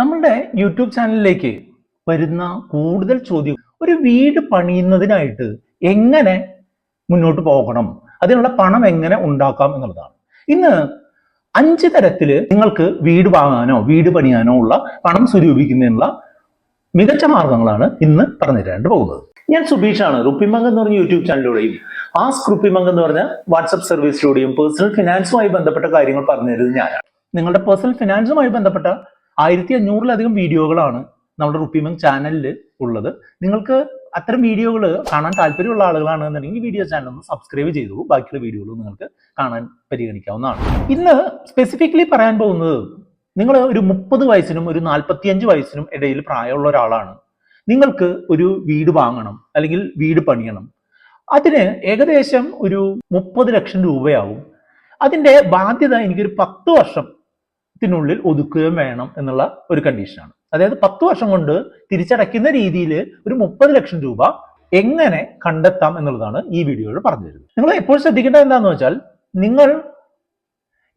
നമ്മളുടെ യൂട്യൂബ് ചാനലിലേക്ക് വരുന്ന കൂടുതൽ ചോദ്യം ഒരു വീട് പണിയുന്നതിനായിട്ട് എങ്ങനെ മുന്നോട്ട് പോകണം, അതിനുള്ള പണം എങ്ങനെ ഉണ്ടാക്കാം എന്നുള്ളതാണ്. ഇന്ന് 5 തരത്തില് നിങ്ങൾക്ക് വീട് വാങ്ങാനോ വീട് പണിയാനോ ഉള്ള പണം സ്വരൂപിക്കുന്നതിനുള്ള മികച്ച മാർഗങ്ങളാണ് ഇന്ന് പറഞ്ഞു തരാണ്ട് പോകുന്നത്. ഞാൻ സുബീഷാണ്. റുപ്പിമംഗ് എന്ന് പറഞ്ഞ യൂട്യൂബ് ചാനലിലൂടെയും ആസ്ക് റുപ്പിമംഗ് എന്ന് പറഞ്ഞ വാട്സ്ആപ്പ് സർവീസിലൂടെയും പേഴ്സണൽ ഫിനാൻസുമായി ബന്ധപ്പെട്ട കാര്യങ്ങൾ പറഞ്ഞു തരുന്നത് ഞാനാണ്. നിങ്ങളുടെ പേഴ്സണൽ ഫിനാൻസുമായി ബന്ധപ്പെട്ട 1500-ലധികം വീഡിയോകളാണ് നമ്മുടെ റുപ്പിമംഗ് ചാനലിൽ ഉള്ളത്. നിങ്ങൾക്ക് അത്തരം വീഡിയോകൾ കാണാൻ താല്പര്യമുള്ള ആളുകളാണെന്നുണ്ടെങ്കിൽ ഈ വീഡിയോ ചാനൽ ഒന്ന് സബ്സ്ക്രൈബ് ചെയ്തു ബാക്കിയുള്ള വീഡിയോകൾ നിങ്ങൾക്ക് കാണാൻ പരിഗണിക്കാവുന്നതാണ്. ഇന്ന് സ്പെസിഫിക്കലി പറയാൻ പോകുന്നത്, നിങ്ങൾ ഒരു 30 വയസ്സിനും ഒരു 45 വയസ്സിനും ഇടയിൽ പ്രായമുള്ള ഒരാളാണ്. നിങ്ങൾക്ക് ഒരു വീട് വാങ്ങണം അല്ലെങ്കിൽ വീട് പണിയണം. അതിന് ഏകദേശം ഒരു 30 ലക്ഷം രൂപയാവും. അതിന്റെ ബാധ്യത എനിക്കൊരു 10 വർഷത്തിനുള്ളിൽ ഒതുക്കുകയും വേണം എന്നുള്ള ഒരു കണ്ടീഷനാണ്. അതായത് 10 വർഷം കൊണ്ട് തിരിച്ചടയ്ക്കുന്ന രീതിയിൽ ഒരു 30 ലക്ഷം രൂപ എങ്ങനെ കണ്ടെത്താം എന്നുള്ളതാണ് ഈ വീഡിയോയിൽ പറഞ്ഞു തരുന്നത്. നിങ്ങൾ എപ്പോഴും ശ്രദ്ധിക്കേണ്ടത് എന്താണെന്ന് വെച്ചാൽ, നിങ്ങൾ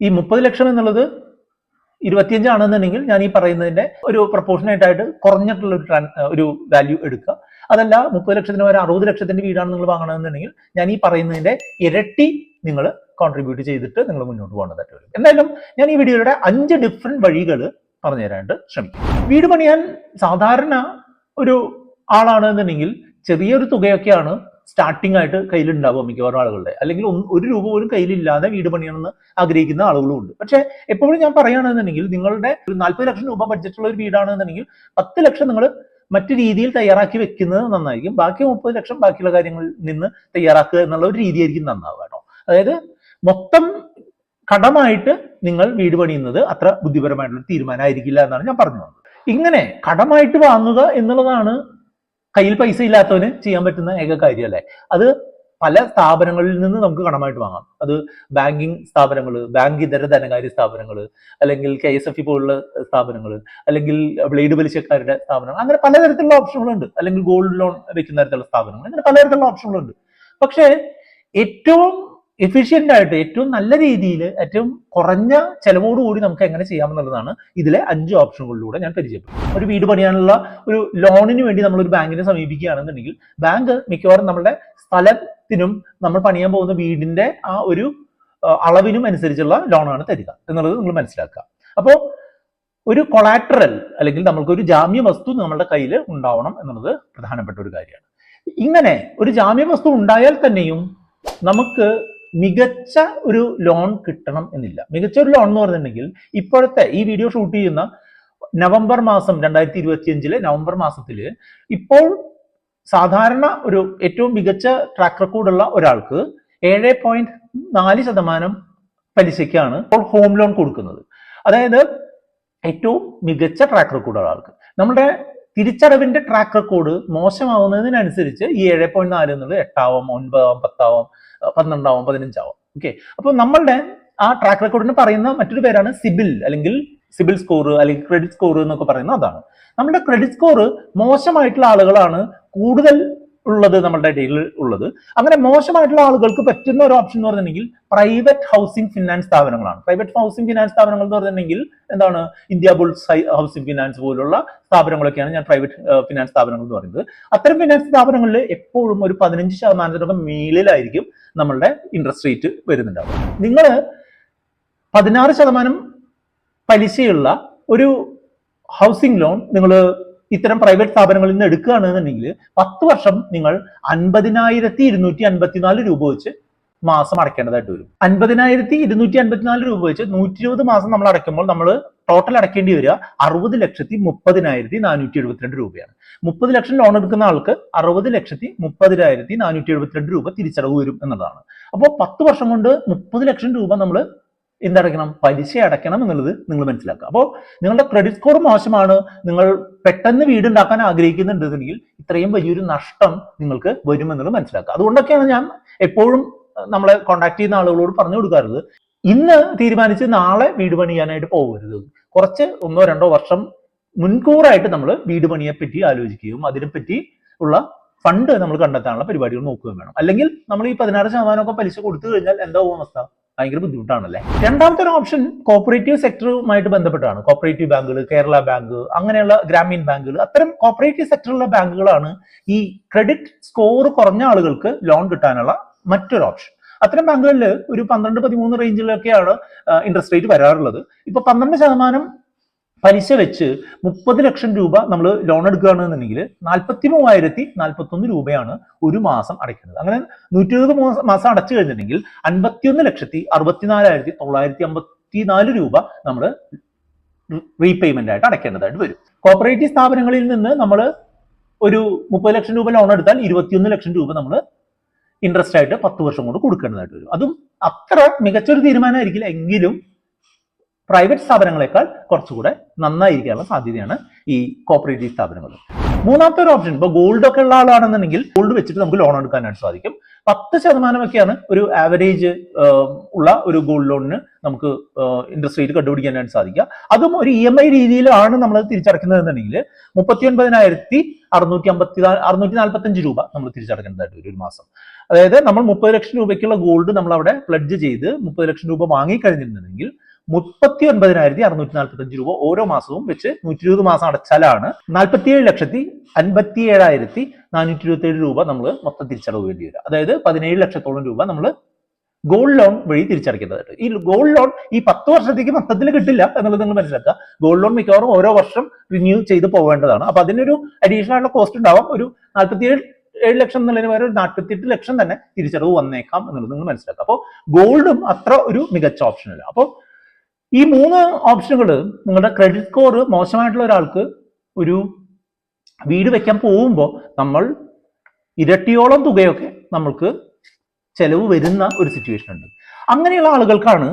ഈ 30 ലക്ഷം എന്നുള്ളത് 25 ആണെന്നുണ്ടെങ്കിൽ ഞാൻ ഈ പറയുന്നതിന്റെ ഒരു പ്രൊപ്പോർഷനായിട്ട് കുറഞ്ഞിട്ടുള്ള ഒരു വാല്യൂ എടുക്കുക. അതല്ല 30 ലക്ഷത്തിന് വരെ 60 ലക്ഷത്തിന്റെ വീടാണ് നിങ്ങൾ വാങ്ങണമെന്നുണ്ടെങ്കിൽ ഞാൻ ഈ പറയുന്നതിന്റെ ഇരട്ടി നിങ്ങൾ കോൺട്രിബ്യൂട്ട് ചെയ്തിട്ട് നിങ്ങൾ മുന്നോട്ട് പോകേണ്ടതായിട്ട് വരും. എന്തായാലും ഞാൻ ഈ വീഡിയോയുടെ 5 ഡിഫറെന്റ് വഴികൾ പറഞ്ഞു തരാനായിട്ട് ശ്രമിക്കും. വീട് പണിയാൻ സാധാരണ ഒരു ആളാണെന്നുണ്ടെങ്കിൽ ചെറിയൊരു തുകയൊക്കെയാണ് സ്റ്റാർട്ടിംഗ് ആയിട്ട് കയ്യിലുണ്ടാവുക മിക്കവാറും ആളുകളുടെ. അല്ലെങ്കിൽ 1 രൂപ പോലും കയ്യിലില്ലാതെ വീട് പണിയണമെന്ന് ആഗ്രഹിക്കുന്ന ആളുകളും ഉണ്ട്. പക്ഷെ എപ്പോഴും ഞാൻ പറയുകയാണെന്നുണ്ടെങ്കിൽ, നിങ്ങളുടെ ഒരു 40 ലക്ഷം രൂപ ബഡ്ജറ്റുള്ള ഒരു വീടാണെന്നുണ്ടെങ്കിൽ 10 ലക്ഷം നിങ്ങൾ മറ്റു രീതിയിൽ തയ്യാറാക്കി വെക്കുന്നത് നന്നായിരിക്കും. ബാക്കി 30 ലക്ഷം ബാക്കിയുള്ള കാര്യങ്ങളിൽ നിന്ന് തയ്യാറാക്കുക എന്നുള്ള ഒരു രീതിയായിരിക്കും നന്നാവുക കേട്ടോ. അതായത് മൊത്തം കടമായിട്ട് നിങ്ങൾ വീട് പണിയുന്നത് അത്ര ബുദ്ധിപരമായിട്ടുള്ള തീരുമാനമായിരിക്കില്ല എന്നാണ് ഞാൻ പറഞ്ഞു വന്നത്. ഇങ്ങനെ കടമായിട്ട് വാങ്ങുക എന്നുള്ളതാണ് കയ്യിൽ പൈസ ഇല്ലാത്തവന് ചെയ്യാൻ പറ്റുന്ന ഏക കാര്യം, അല്ലേ? അത് പല സ്ഥാപനങ്ങളിൽ നിന്ന് നമുക്ക് കടമായിട്ട് വാങ്ങാം. അത് ബാങ്കിങ് സ്ഥാപനങ്ങൾ, ബാങ്ക് ഇതര ധനകാര്യ സ്ഥാപനങ്ങൾ, അല്ലെങ്കിൽ KSFE പോലുള്ള സ്ഥാപനങ്ങൾ, അല്ലെങ്കിൽ ബ്ലേഡ് പലിശക്കാരുടെ സ്ഥാപനങ്ങൾ, അങ്ങനെ പലതരത്തിലുള്ള ഓപ്ഷനുകളുണ്ട്. അല്ലെങ്കിൽ ഗോൾഡ് ലോൺ വെക്കുന്ന തരത്തിലുള്ള സ്ഥാപനങ്ങൾ, അങ്ങനെ പലതരത്തിലുള്ള ഓപ്ഷനുകളുണ്ട്. പക്ഷേ ഏറ്റവും എഫിഷ്യന്റ് ആയിട്ട്, ഏറ്റവും നല്ല രീതിയിൽ, ഏറ്റവും കുറഞ്ഞ ചെലവോടുകൂടി നമുക്ക് എങ്ങനെ ചെയ്യാമെന്നുള്ളതാണ് ഇതിലെ 5 ഓപ്ഷനുകളിലൂടെ ഞാൻ പരിചയപ്പെടും. ഒരു വീട് പണിയാനുള്ള ഒരു ലോണിന് വേണ്ടി നമ്മൾ ഒരു ബാങ്കിനെ സമീപിക്കുകയാണെന്നുണ്ടെങ്കിൽ ബാങ്ക് മിക്കവാറും നമ്മുടെ സ്ഥലത്തിനും നമ്മൾ പണിയാൻ പോകുന്ന വീടിന്റെ ആ ഒരു അളവിനും അനുസരിച്ചുള്ള ലോണാണ് തരിക എന്നുള്ളത് നിങ്ങൾ മനസ്സിലാക്കുക. അപ്പോൾ ഒരു കൊളാറ്ററൽ അല്ലെങ്കിൽ നമ്മൾക്ക് ഒരു ജാമ്യ വസ്തു നമ്മളുടെ കയ്യിൽ ഉണ്ടാവണം എന്നുള്ളത് പ്രധാനപ്പെട്ട ഒരു കാര്യമാണ്. ഇങ്ങനെ ഒരു ജാമ്യ വസ്തു ഉണ്ടായാൽ തന്നെയും നമുക്ക് മികച്ച ഒരു ലോൺ കിട്ടണം എന്നില്ല. മികച്ച ഒരു ലോൺ എന്ന് പറഞ്ഞിട്ടുണ്ടെങ്കിൽ, ഇപ്പോഴത്തെ ഈ വീഡിയോ ഷൂട്ട് ചെയ്യുന്ന നവംബർ മാസം 2025 നവംബർ മാസത്തിൽ ഇപ്പോൾ സാധാരണ ഒരു ഏറ്റവും മികച്ച ട്രാക്ക് റെക്കോർഡുള്ള ഒരാൾക്ക് 7.4% പലിശയ്ക്കാണ് ഇപ്പോൾ ഹോം ലോൺ കൊടുക്കുന്നത്. അതായത് ഏറ്റവും മികച്ച ട്രാക്ക് റെക്കോർഡുള്ള ആൾക്ക്. നമ്മുടെ തിരിച്ചടവിന്റെ ട്രാക്ക് റെക്കോർഡ് മോശമാവുന്നതിനനുസരിച്ച് ഈ 7.4 എന്നുള്ളത് 8 ആവാം, 9 ആവാം, 10 ആവാം, 12 ആവാം, 15 ആവാം. ഓക്കെ, അപ്പൊ നമ്മളുടെ ആ ട്രാക്ക് റെക്കോർഡിന് പറയുന്ന മറ്റൊരു പേരാണ് സിബിൽ, അല്ലെങ്കിൽ സിബിൽ സ്കോർ, അല്ലെങ്കിൽ ക്രെഡിറ്റ് സ്കോർ എന്നൊക്കെ പറയുന്നത് അതാണ്. നമ്മുടെ ക്രെഡിറ്റ് സ്കോർ മോശമായിട്ടുള്ള ആളുകളാണ് കൂടുതൽ ഉള്ളത് നമ്മളുടെ ഇടയിൽ ഉള്ളത്. അങ്ങനെ മോശമായിട്ടുള്ള ആളുകൾക്ക് പറ്റുന്ന ഒരു ഓപ്ഷൻ എന്ന് പറഞ്ഞിട്ടുണ്ടെങ്കിൽ പ്രൈവറ്റ് ഹൗസിംഗ് ഫിനാൻസ് സ്ഥാപനങ്ങളാണ്. പ്രൈവറ്റ് ഹൗസിംഗ് ഫിനാൻസ് സ്ഥാപനങ്ങൾ എന്ന് പറഞ്ഞിട്ടുണ്ടെങ്കിൽ എന്താണ്? ഇന്ത്യ ബുൾസ് ഹൗസിംഗ് ഫിനാൻസ് പോലുള്ള സ്ഥാപനങ്ങളൊക്കെയാണ് ഞാൻ പ്രൈവറ്റ് ഫിനാൻസ് സ്ഥാപനങ്ങൾ എന്ന് പറയുന്നത്. അത്തരം ഫിനാൻസ് സ്ഥാപനങ്ങളിൽ എപ്പോഴും ഒരു 15% മേലിലായിരിക്കും നമ്മളുടെ ഇൻട്രസ്റ്റ് റേറ്റ് വരുന്നുണ്ടാവും. നിങ്ങൾ 16% പലിശയുള്ള ഒരു ഹൗസിംഗ് ലോൺ നിങ്ങൾ ഇത്തരം പ്രൈവറ്റ് സ്ഥാപനങ്ങളിൽ നിന്ന് എടുക്കുകയാണെന്നുണ്ടെങ്കിൽ 10 വർഷം നിങ്ങൾ 50,254 രൂപ വെച്ച് മാസം അടയ്ക്കേണ്ടതായിട്ട് വരും. 50,254 രൂപ വെച്ച് 120 മാസം നമ്മൾ അടയ്ക്കുമ്പോൾ നമ്മൾ ടോട്ടൽ അടയ്ക്കേണ്ടി വരിക 60,30,472 രൂപയാണ്. 30 ലക്ഷം ലോൺ എടുക്കുന്ന ആൾക്ക് 60,30,472 രൂപ തിരിച്ചടവ് വരും എന്നുള്ളതാണ്. അപ്പോൾ 10 വർഷം കൊണ്ട് 30 ലക്ഷം രൂപ നമ്മൾ എന്തടയ്ക്കണം? പലിശ അടയ്ക്കണം എന്നുള്ളത് നിങ്ങൾ മനസ്സിലാക്കുക. അപ്പോൾ നിങ്ങളുടെ ക്രെഡിറ്റ് സ്കോർ മോശമാണ്, നിങ്ങൾ പെട്ടെന്ന് വീട് ഉണ്ടാക്കാൻ ആഗ്രഹിക്കുന്നുണ്ടെങ്കിൽ ഇത്രയും വലിയൊരു നഷ്ടം നിങ്ങൾക്ക് വരുമെന്നുള്ളത് മനസ്സിലാക്കുക. അതുകൊണ്ടൊക്കെയാണ് ഞാൻ എപ്പോഴും നമ്മളെ കോൺടാക്ട് ചെയ്യുന്ന ആളുകളോട് പറഞ്ഞു കൊടുക്കാറുള്ളത്, ഇന്ന് തീരുമാനിച്ച് നാളെ വീട് പണിയാനായിട്ട് പോകരുത്. കുറച്ച് 1-2 വർഷം മുൻകൂറായിട്ട് നമ്മൾ വീട് പണിയെ പറ്റി ആലോചിക്കുകയും അതിനെപ്പറ്റി ഉള്ള ഫണ്ട് നമ്മൾ കണ്ടെത്താനുള്ള പരിപാടികൾ നോക്കുകയും വേണം. അല്ലെങ്കിൽ നമ്മൾ ഈ 16% പലിശ കൊടുത്തു കഴിഞ്ഞാൽ എന്താവും അവസ്ഥ? ഭയങ്കര ബുദ്ധിമുട്ടാണല്ലേ. രണ്ടാമത്തെ ഒരു ഓപ്ഷൻ കോപ്പറേറ്റീവ് സെക്ടറുമായിട്ട് ബന്ധപ്പെട്ടാണ്. കോപ്പറേറ്റീവ് ബാങ്കുകൾ, കേരള ബാങ്ക്, അങ്ങനെയുള്ള ഗ്രാമീൺ ബാങ്കുകൾ, അത്തരം കോപ്പറേറ്റീവ് സെക്ടറിലുള്ള ബാങ്കുകളാണ് ഈ ക്രെഡിറ്റ് സ്കോർ കുറഞ്ഞ ആളുകൾക്ക് ലോൺ കിട്ടാനുള്ള മറ്റൊരു ഓപ്ഷൻ. അത്തരം ബാങ്കുകളിൽ ഒരു 12-13 റേഞ്ചിലൊക്കെയാണ് ഇൻട്രസ്റ്റ് റേറ്റ് വരാറുള്ളത്. ഇപ്പൊ 12% പലിശ വെച്ച് 30 ലക്ഷം രൂപ നമ്മൾ ലോൺ എടുക്കുകയാണെന്നുണ്ടെങ്കിൽ 43,041 രൂപയാണ് ഒരു മാസം അടയ്ക്കുന്നത്. അങ്ങനെ 120 മാസം അടച്ചു കഴിഞ്ഞിട്ടുണ്ടെങ്കിൽ 51,64,954 രൂപ നമ്മൾ റീപേയ്മെന്റ് ആയിട്ട് അടയ്ക്കേണ്ടതായിട്ട് വരും. കോപ്പറേറ്റീവ് സ്ഥാപനങ്ങളിൽ നിന്ന് നമ്മൾ ഒരു 30 ലക്ഷം രൂപ ലോൺ എടുത്താൽ 21 ലക്ഷം രൂപ നമ്മൾ ഇൻട്രസ്റ്റ് ആയിട്ട് 10 വർഷം കൊണ്ട് കൊടുക്കേണ്ടതായിട്ട് വരും. അതും അത്ര മികച്ചൊരു തീരുമാനമായിരിക്കില്ല, എങ്കിലും പ്രൈവറ്റ് സ്ഥാപനങ്ങളെക്കാൾ കുറച്ചുകൂടെ നന്നായിരിക്കാനുള്ള സാധ്യതയാണ് ഈ കോപ്പറേറ്റീവ് സ്ഥാപനങ്ങൾ. മൂന്നാമത്തെ ഒരു ഓപ്ഷൻ, ഇപ്പൊ ഗോൾഡ് ഒക്കെ ഉള്ള ആളാണെന്നുണ്ടെങ്കിൽ ഗോൾഡ് വെച്ചിട്ട് നമുക്ക് ലോൺ എടുക്കാനായിട്ട് സാധിക്കും. 10% ഒരു ആവറേജ് ഉള്ള ഒരു ഗോൾഡ് ലോണിന് നമുക്ക് ഇൻട്രസ്റ്റ് റേറ്റ് കണ്ടുപിടിക്കാനായിട്ട് സാധിക്കുക. അതും ഒരു EMI രീതിയിലാണ് നമ്മൾ തിരിച്ചടയ്ക്കുന്നതെന്നുണ്ടെങ്കിൽ 39,645 രൂപ നമ്മൾ തിരിച്ചടക്കേണ്ടതായിട്ട് വരും ഒരു മാസം. അതായത് നമ്മൾ 30 ലക്ഷം രൂപയ്ക്കുള്ള ഗോൾഡ് നമ്മൾ അവിടെ പ്ലഡ്ജ് ചെയ്ത് 30 ലക്ഷം രൂപ വാങ്ങിക്കഴിഞ്ഞിട്ടുണ്ടെങ്കിൽ 39,645 രൂപ ഓരോ മാസവും വെച്ച് 120 മാസം അടച്ചാലാണ് 47,57,427 രൂപ നമ്മൾ മൊത്തം തിരിച്ചടവ് വേണ്ടി വരിക. അതായത് 17 ലക്ഷത്തോളം രൂപ നമ്മൾ ഗോൾഡ് ലോൺ വഴി തിരിച്ചടയ്ക്കേണ്ടതായിട്ട്. ഈ ഗോൾഡ് ലോൺ ഈ 10 വർഷത്തേക്ക് മൊത്തത്തിൽ കിട്ടില്ല എന്നുള്ളത് നിങ്ങൾ മനസ്സിലാക്കുക. ഗോൾഡ് ലോൺ മിക്കവാറും ഓരോ വർഷം റിന്യൂ ചെയ്ത് പോവേണ്ടതാണ്. അപ്പൊ അതിനൊരു അഡീഷണൽ ആയിട്ടുള്ള കോസ്റ്റ് ഉണ്ടാവാം. ഒരു 47 ലക്ഷം എന്നുള്ളതിന് പകരം ഒരു 48 ലക്ഷം തന്നെ തിരിച്ചടവ് വന്നേക്കാം എന്നുള്ളത് നിങ്ങൾ മനസ്സിലാക്കുക. അപ്പോൾ ഗോൾഡും അത്ര ഒരു മികച്ച ഓപ്ഷൻ അല്ല. അപ്പോൾ ഈ 3 ഓപ്ഷനുകൾ നിങ്ങളുടെ ക്രെഡിറ്റ് സ്കോർ മോശമായിട്ടുള്ള ഒരാൾക്ക് ഒരു വീട് വെക്കാൻ പോകുമ്പോൾ നമ്മൾ ഇരട്ടിയോളം തുകയൊക്കെ നമ്മൾക്ക് ചെലവ് വരുന്ന ഒരു സിറ്റുവേഷൻ ഉണ്ട്. അങ്ങനെയുള്ള ആളുകൾക്കാണ്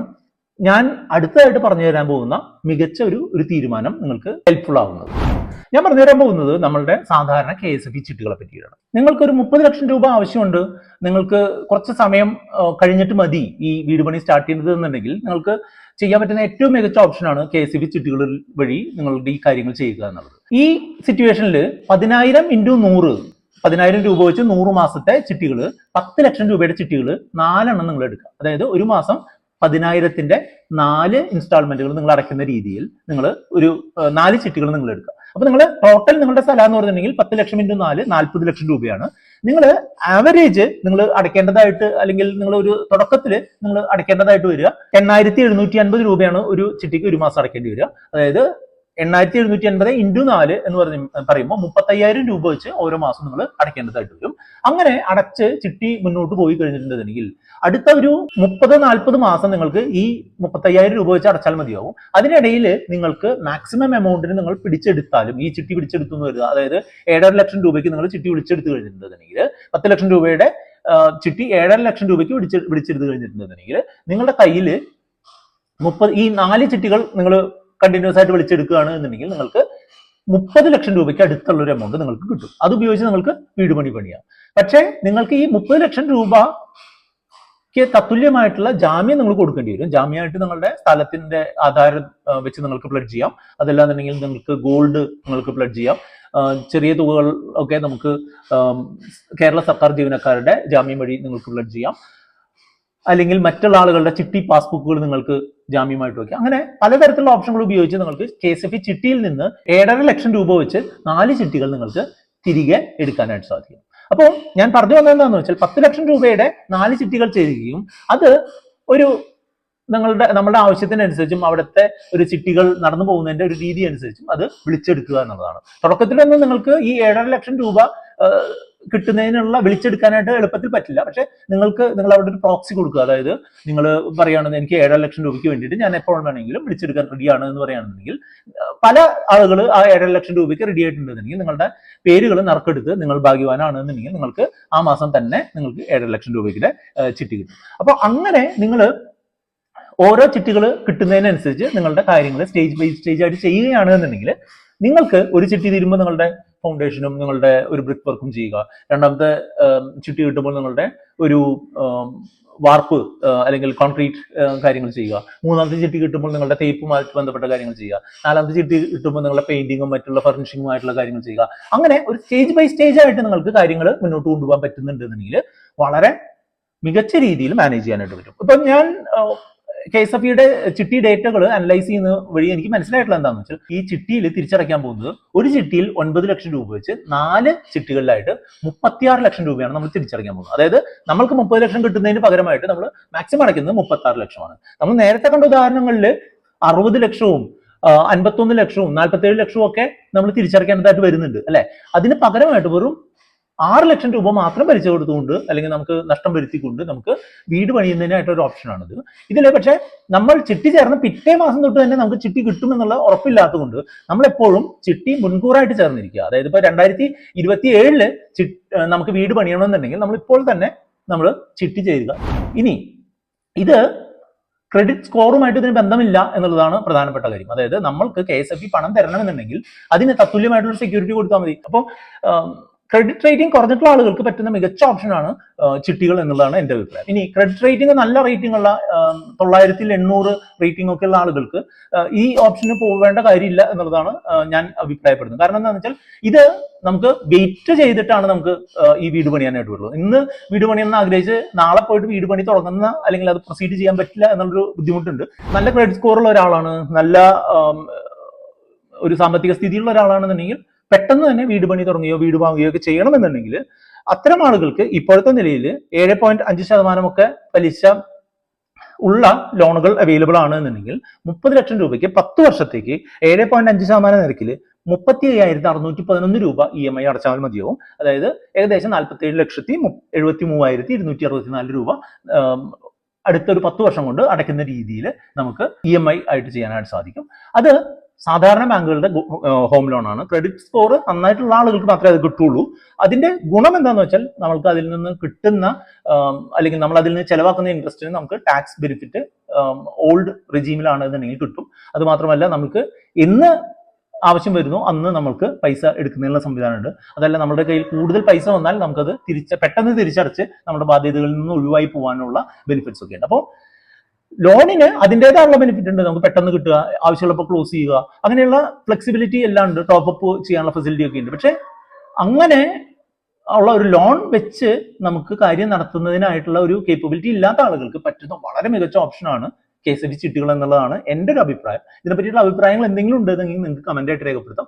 ഞാൻ അടുത്തതായിട്ട് പറഞ്ഞു തരാൻ പോകുന്ന മികച്ച ഒരു തീരുമാനം നിങ്ങൾക്ക് ഹെൽപ്ഫുൾ ആവുന്നത്. ഞാൻ പറഞ്ഞു തരാൻ പോകുന്നത് നമ്മളുടെ സാധാരണ KSFE ചിട്ടുകളെ പറ്റിയാണ്. നിങ്ങൾക്കൊരു 30 ലക്ഷം രൂപ ആവശ്യമുണ്ട്, നിങ്ങൾക്ക് കുറച്ച് സമയം കഴിഞ്ഞിട്ട് മതി ഈ വീട് പണി സ്റ്റാർട്ട് ചെയ്യുന്നത് എന്നുണ്ടെങ്കിൽ നിങ്ങൾക്ക് ചെയ്യാൻ പറ്റുന്ന ഏറ്റവും മികച്ച ഓപ്ഷനാണ് KSFE ചിട്ടുകൾ വഴി നിങ്ങളുടെ ഈ കാര്യങ്ങൾ ചെയ്യുക എന്നുള്ളത്. ഈ സിറ്റുവേഷനിൽ 10,000 × 100 10,000 രൂപ വെച്ച് 100 മാസത്തെ ചിട്ടികൾ, 10 ലക്ഷം രൂപയുടെ ചിട്ടികൾ 4 എണ്ണം നിങ്ങൾ എടുക്കുക. അതായത് ഒരു മാസം 10,000ന്റെ 4 ഇൻസ്റ്റാൾമെന്റുകൾ നിങ്ങൾ അടയ്ക്കുന്ന രീതിയിൽ നിങ്ങൾ ഒരു 4 ചിട്ടികൾ നിങ്ങൾ എടുക്കുക. അപ്പൊ നിങ്ങൾ ടോട്ടൽ നിങ്ങളുടെ സ്ഥലം എന്ന് പറഞ്ഞിട്ടുണ്ടെങ്കിൽ 10 ലക്ഷം × 4 40 ലക്ഷം രൂപയാണ്. നിങ്ങൾ ആവറേജ് നിങ്ങൾ അടയ്ക്കേണ്ടതായിട്ട്, അല്ലെങ്കിൽ നിങ്ങൾ ഒരു തുടക്കത്തിൽ നിങ്ങൾ അടയ്ക്കേണ്ടതായിട്ട് വരിക 8,750 രൂപയാണ് ഒരു ചിട്ടിക്ക് ഒരു മാസം അടയ്ക്കേണ്ടി വരിക. അതായത് 8,750 × 4 എന്ന് പറയുമ്പോൾ 35,000 രൂപ വെച്ച് ഓരോ മാസം നിങ്ങൾ അടയ്ക്കേണ്ടതായിട്ട് വരും. അങ്ങനെ അടച്ച് ചിട്ടി മുന്നോട്ട് പോയി കഴിഞ്ഞിട്ടുണ്ടെങ്കിൽ അടുത്ത ഒരു 30-40 മാസം നിങ്ങൾക്ക് ഈ 35,000 രൂപ വെച്ച് അടച്ചാൽ മതിയാവും. അതിനിടയിൽ നിങ്ങൾക്ക് മാക്സിമം എമൗണ്ടിന് നിങ്ങൾ പിടിച്ചെടുത്താലും, ഈ ചിട്ടി പിടിച്ചെടുത്തു എന്ന് വരിക, അതായത് 7.5 ലക്ഷം രൂപയ്ക്ക് നിങ്ങൾ ചിട്ടി പിടിച്ചെടുത്തു കഴിഞ്ഞിട്ടുണ്ടെങ്കിൽ 10 ലക്ഷം രൂപയുടെ ചിട്ടി 7.5 ലക്ഷം രൂപയ്ക്ക് പിടിച്ചെടുത്തു കഴിഞ്ഞിട്ടുണ്ടെങ്കിൽ നിങ്ങളുടെ കയ്യിൽ ഈ 4 ചിട്ടികൾ നിങ്ങൾ കണ്ടിന്യൂസ് ആയിട്ട് വിളിച്ചെടുക്കുകയാണ് എന്നുണ്ടെങ്കിൽ നിങ്ങൾക്ക് 30 ലക്ഷം രൂപയ്ക്ക് അടുത്തുള്ള ഒരു എമൗണ്ട് നിങ്ങൾക്ക് കിട്ടും. അത് ഉപയോഗിച്ച് നിങ്ങൾക്ക് വീട് പണിയാം. പക്ഷേ നിങ്ങൾക്ക് ഈ 30 ലക്ഷം രൂപയ്ക്ക് തത്തുല്യമായിട്ടുള്ള ജാമ്യം നിങ്ങൾ കൊടുക്കേണ്ടി വരും. ജാമ്യമായിട്ട് നിങ്ങളുടെ സ്ഥലത്തിന്റെ ആധാരം വെച്ച് നിങ്ങൾക്ക് പ്ലഡ് ചെയ്യാം. അതല്ലാന്നുണ്ടെങ്കിൽ നിങ്ങൾക്ക് ഗോൾഡ് നിങ്ങൾക്ക് പ്ലഡ് ചെയ്യാം. ചെറിയ തുകകൾ ഒക്കെ നമുക്ക് കേരള സർക്കാർ ജീവനക്കാരുടെ ജാമ്യം വഴി നിങ്ങൾക്ക് പ്ലഡ് ചെയ്യാം. അല്ലെങ്കിൽ മറ്റുള്ള ആളുകളുടെ ചിട്ടി പാസ്ബുക്കുകൾ നിങ്ങൾക്ക് ജാമ്യമായിട്ട് വയ്ക്കാം. അങ്ങനെ പലതരത്തിലുള്ള ഓപ്ഷനുകൾ ഉപയോഗിച്ച് നിങ്ങൾക്ക് KSFE ചിട്ടിയിൽ നിന്ന് 7.5 ലക്ഷം രൂപ വെച്ച് 4 ചിട്ടികൾ നിങ്ങൾക്ക് തിരികെ എടുക്കാനായിട്ട് സാധിക്കും. അപ്പോൾ ഞാൻ പറഞ്ഞു വന്നത് എന്താണെന്ന് വെച്ചാൽ 10 ലക്ഷം രൂപയുടെ 4 ചിട്ടികൾ ചേരുകയും അത് ഒരു നമ്മുടെ ആവശ്യത്തിനനുസരിച്ചും അവിടുത്തെ ഒരു ചിട്ടികൾ നടന്നു പോകുന്നതിന്റെ ഒരു രീതി അനുസരിച്ചും അത് വിളിച്ചെടുക്കുക എന്നുള്ളതാണ്. തുടക്കത്തിലൊന്നും നിങ്ങൾക്ക് ഈ 7.5 ലക്ഷം രൂപ കിട്ടുന്നതിനുള്ള വിളിച്ചെടുക്കാനായിട്ട് എളുപ്പത്തിൽ പറ്റില്ല. പക്ഷെ നിങ്ങൾ അവിടെ ഒരു പ്രോക്സി കൊടുക്കുക. അതായത് നിങ്ങൾ പറയുകയാണെന്ന് എനിക്ക് 7.5 ലക്ഷം രൂപയ്ക്ക് വേണ്ടിയിട്ട് ഞാൻ എപ്പോൾ വേണമെങ്കിലും വിളിച്ചെടുക്കാൻ റെഡിയാണ് എന്ന് പറയുകയാണെന്നുണ്ടെങ്കിൽ പല ആളുകൾ ആ 7.5 ലക്ഷം രൂപയ്ക്ക് റെഡി ആയിട്ടുണ്ടെന്നുണ്ടെങ്കിൽ നിങ്ങളുടെ പേരുകൾ നറുക്കെടുത്ത് നിങ്ങൾ ഭാഗ്യവാനാണെന്നുണ്ടെങ്കിൽ നിങ്ങൾക്ക് ആ മാസം തന്നെ നിങ്ങൾക്ക് 7.5 ലക്ഷം രൂപയ്ക്ക് ചിട്ടി കിട്ടും. അപ്പൊ അങ്ങനെ നിങ്ങൾ ഓരോ ചിട്ടികൾ കിട്ടുന്നതിനനുസരിച്ച് നിങ്ങളുടെ കാര്യങ്ങൾ സ്റ്റേജ് ബൈ സ്റ്റേജ് ആയിട്ട് ചെയ്യുകയാണ് എന്നുണ്ടെങ്കിൽ നിങ്ങൾക്ക് ഒരു ചിട്ടി തീരുമ്പോൾ നിങ്ങളുടെ ഫൗണ്ടേഷനും നിങ്ങളുടെ ഒരു ബ്രിക്ക് വർക്കും ചെയ്യുക, രണ്ടാമത്തെ ചിട്ടി കിട്ടുമ്പോൾ നിങ്ങളുടെ ഒരു വാർപ്പ് അല്ലെങ്കിൽ കോൺക്രീറ്റ് കാര്യങ്ങൾ ചെയ്യുക, മൂന്നാമത്തെ ചിട്ടി കിട്ടുമ്പോൾ നിങ്ങളുടെ തേപ്പുമായിട്ട് ബന്ധപ്പെട്ട കാര്യങ്ങൾ ചെയ്യുക, നാലാമത്തെ ചിട്ടി കിട്ടുമ്പോൾ നിങ്ങളുടെ പെയിന്റിങ്ങും മറ്റുള്ള ഫർണിഷിങ്ങുമായിട്ടുള്ള കാര്യങ്ങൾ ചെയ്യുക. അങ്ങനെ ഒരു സ്റ്റേജ് ബൈ സ്റ്റേജ് ആയിട്ട് നിങ്ങൾക്ക് കാര്യങ്ങൾ മുന്നോട്ട് കൊണ്ടുപോകാൻ പറ്റുന്നുണ്ടെന്നുണ്ടെങ്കിൽ വളരെ മികച്ച രീതിയിൽ മാനേജ് ചെയ്യാനായിട്ട് പറ്റും. ഇപ്പം ഞാൻ KSFE-യുടെ ചിട്ടി ഡേറ്റകൾ അനലൈസ് ചെയ്യുന്ന വഴി എനിക്ക് മനസ്സിലായിട്ടുള്ള എന്താണെന്ന് വെച്ചാൽ ഈ ചിട്ടിയിൽ തിരിച്ചടയ്ക്കാൻ പോകുന്നത് ഒരു ചിട്ടിയിൽ 9 ലക്ഷം രൂപ വെച്ച് 4 ചിട്ടികളിലായിട്ട് 36 ലക്ഷം രൂപയാണ് നമ്മൾ തിരിച്ചടയ്ക്കാൻ പോകുന്നത്. അതായത് നമ്മൾക്ക് 30 ലക്ഷം കിട്ടുന്നതിന് പകരമായിട്ട് നമ്മൾ മാക്സിമം അടയ്ക്കുന്നത് 36 ലക്ഷമാണ്. നമ്മൾ നേരത്തെ കണ്ട ഉദാഹരണങ്ങളിൽ 60 ലക്ഷവും 51 ലക്ഷവും 47 ലക്ഷവും ഒക്കെ നമ്മൾ തിരിച്ചടയ്ക്കേണ്ടതായിട്ട് വരുന്നുണ്ട് അല്ലെ. അതിന് പകരമായിട്ട് വെറും 6 ലക്ഷം രൂപ മാത്രം പലിശ കൊടുത്തുകൊണ്ട് അല്ലെങ്കിൽ നമുക്ക് നഷ്ടം വരുത്തിക്കൊണ്ട് നമുക്ക് വീട് പണിയുന്നതിനായിട്ടൊരു ഓപ്ഷനാണിത്. ഇതിൽ പക്ഷേ നമ്മൾ ചിട്ടി ചേർന്ന് പിറ്റേ മാസം തൊട്ട് തന്നെ നമുക്ക് ചിട്ടി കിട്ടുമെന്നുള്ള ഉറപ്പില്ലാത്തതുകൊണ്ട് നമ്മൾ എപ്പോഴും ചിട്ടി മുൻകൂറായിട്ട് ചേർന്നിരിക്കുക. അതായത് ഇപ്പോൾ 2027 നമുക്ക് വീട് പണിയണമെന്നുണ്ടെങ്കിൽ നമ്മൾ ഇപ്പോൾ തന്നെ നമ്മൾ ചിട്ടി ചെയ്യുക. ഇനി ഇത് ക്രെഡിറ്റ് സ്കോറുമായിട്ട് ഇതിന് ബന്ധമില്ല എന്നുള്ളതാണ് പ്രധാനപ്പെട്ട കാര്യം. അതായത് നമ്മൾക്ക് KSFE പണം തരണമെന്നുണ്ടെങ്കിൽ അതിന് തത്തുല്യമായിട്ടുള്ള സെക്യൂരിറ്റി കൊടുത്താൽ മതി. അപ്പോൾ ക്രെഡിറ്റ് റേറ്റിംഗ് കുറഞ്ഞിട്ടുള്ള ആളുകൾക്ക് പറ്റുന്ന മികച്ച ഓപ്ഷനാണ് ചിട്ടികൾ എന്നുള്ളതാണ് എൻ്റെ അഭിപ്രായം. ഇനി ക്രെഡിറ്റ് റേറ്റിംഗ് നല്ല റേറ്റിംഗ് ഉള്ള 900-800 റേറ്റിംഗ് ഒക്കെ ഉള്ള ആളുകൾക്ക് ഈ ഓപ്ഷന് പോവേണ്ട കാര്യമില്ല എന്നുള്ളതാണ് ഞാൻ അഭിപ്രായപ്പെടുന്നത്. കാരണം എന്താണെന്ന് വെച്ചാൽ ഇത് നമുക്ക് വെയിറ്റ് ചെയ്തിട്ടാണ് നമുക്ക് ഈ വീട് പണിയാനായിട്ട് വരുന്നത്. ഇന്ന് വീട് പണിയെന്ന് ആഗ്രഹിച്ച് നാളെ പോയിട്ട് വീട് പണി തുടങ്ങുന്ന അല്ലെങ്കിൽ അത് പ്രൊസീഡ് ചെയ്യാൻ പറ്റില്ല എന്നുള്ളൊരു ബുദ്ധിമുട്ടുണ്ട്. നല്ല ക്രെഡിറ്റ് സ്കോറുള്ള ഒരാളാണ്, നല്ല ഒരു സാമ്പത്തിക സ്ഥിതിയുള്ള ഒരാളാണെന്നുണ്ടെങ്കിൽ പെട്ടെന്ന് തന്നെ വീട് പണി തുടങ്ങുകയോ വീട് വാങ്ങുകയോ ഒക്കെ ചെയ്യണമെന്നുണ്ടെങ്കിൽ അത്തരം ആളുകൾക്ക് ഇപ്പോഴത്തെ നിലയിൽ 7.5% ഒക്കെ പലിശ ഉള്ള ലോണുകൾ അവൈലബിൾ ആണ് എന്നുണ്ടെങ്കിൽ 30 ലക്ഷം രൂപയ്ക്ക് 10 വർഷത്തേക്ക് 7.5% നിരക്കിൽ 35,611 രൂപ EMI അടച്ചാൽ മതിയാവും. അതായത് ഏകദേശം 47,73,264 രൂപ അടുത്തൊരു 10 വർഷം കൊണ്ട് അടയ്ക്കുന്ന രീതിയിൽ നമുക്ക് EMI ആയിട്ട് ചെയ്യാനായിട്ട് സാധിക്കും. അത് സാധാരണ ബാങ്കുകളുടെ ഹോം ലോൺ ആണ്. ക്രെഡിറ്റ് സ്കോർ നന്നായിട്ടുള്ള ആളുകൾക്ക് മാത്രമേ അത് കിട്ടുള്ളൂ. അതിന്റെ ഗുണം എന്താണെന്ന് വെച്ചാൽ നമ്മൾക്ക് അതിൽ നിന്ന് കിട്ടുന്ന അല്ലെങ്കിൽ നമ്മൾ അതിൽ നിന്ന് ചെലവാക്കുന്ന ഇൻട്രസ്റ്റിന് നമുക്ക് ടാക്സ് ബെനിഫിറ്റ് ഓൾഡ് റിജീമിലാണ് എന്നുണ്ടെങ്കിൽ കിട്ടും. അത് മാത്രമല്ല നമുക്ക് എന്ന് ആവശ്യം വരുന്നു അന്ന് നമുക്ക് പൈസ എടുക്കുന്നതിനുള്ള സംവിധാനമുണ്ട്. അതല്ല നമ്മുടെ കയ്യിൽ കൂടുതൽ പൈസ വന്നാൽ നമുക്കത് പെട്ടെന്ന് തിരിച്ചടച്ച് നമ്മുടെ ബാധ്യതകളിൽ നിന്ന് ഒഴിവായി പോകാനുള്ള ബെനിഫിറ്റ്സ് ഒക്കെ ഉണ്ട്. അപ്പോൾ ലോണിന് അതിൻ്റെതായുള്ള ബെനിഫിറ്റ് ഉണ്ട്. നമുക്ക് പെട്ടെന്ന് കിട്ടുക, ആവശ്യമുള്ളപ്പോൾ ക്ലോസ് ചെയ്യുക, അങ്ങനെയുള്ള ഫ്ലെക്സിബിലിറ്റി എല്ലാം ഉണ്ട്. ടോപ്പ് അപ്പ് ചെയ്യാനുള്ള ഫെസിലിറ്റി ഒക്കെ ഉണ്ട്. പക്ഷെ അങ്ങനെ ഉള്ള ഒരു ലോൺ വെച്ച് നമുക്ക് കാര്യം നടത്തുന്നതിനായിട്ടുള്ള ഒരു കേപ്പബിലിറ്റി ഇല്ലാത്ത ആളുകൾക്ക് പറ്റുന്ന വളരെ മികച്ച ഓപ്ഷനാണ് KSFE ചിട്ടികൾ എന്നുള്ളതാണ് എൻ്റെ ഒരു അഭിപ്രായം. ഇതിനെപ്പറ്റിയുള്ള അഭിപ്രായങ്ങൾ എന്തെങ്കിലും ഉണ്ടെങ്കിൽ നിങ്ങൾക്ക് കമന്റ് ആയിട്ട് രേഖപ്പെടുത്താം.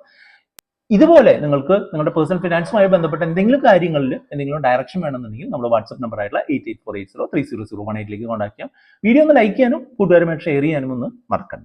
ഇതുപോലെ നിങ്ങൾക്ക് നിങ്ങളുടെ പേഴ്സണൽ ഫിനാൻസുമായി ബന്ധപ്പെട്ട എന്തെങ്കിലും കാര്യങ്ങളിൽ എന്തെങ്കിലും ഡയറക്ഷൻ വേണമെന്നുണ്ടെങ്കിൽ നമ്മുടെ വാട്സ്ആപ്പ് നമ്പർ ആയിട്ടുള്ള 8848030018 കോൺടാക്ട് ചെയ്യാം. വീഡിയോ ഒന്ന് ലൈക്ക് ചെയ്യാനും കൂട്ടുകാരുമായിട്ട് ഷെയർ ചെയ്യാനും ഒന്ന് മറക്കണ്ട.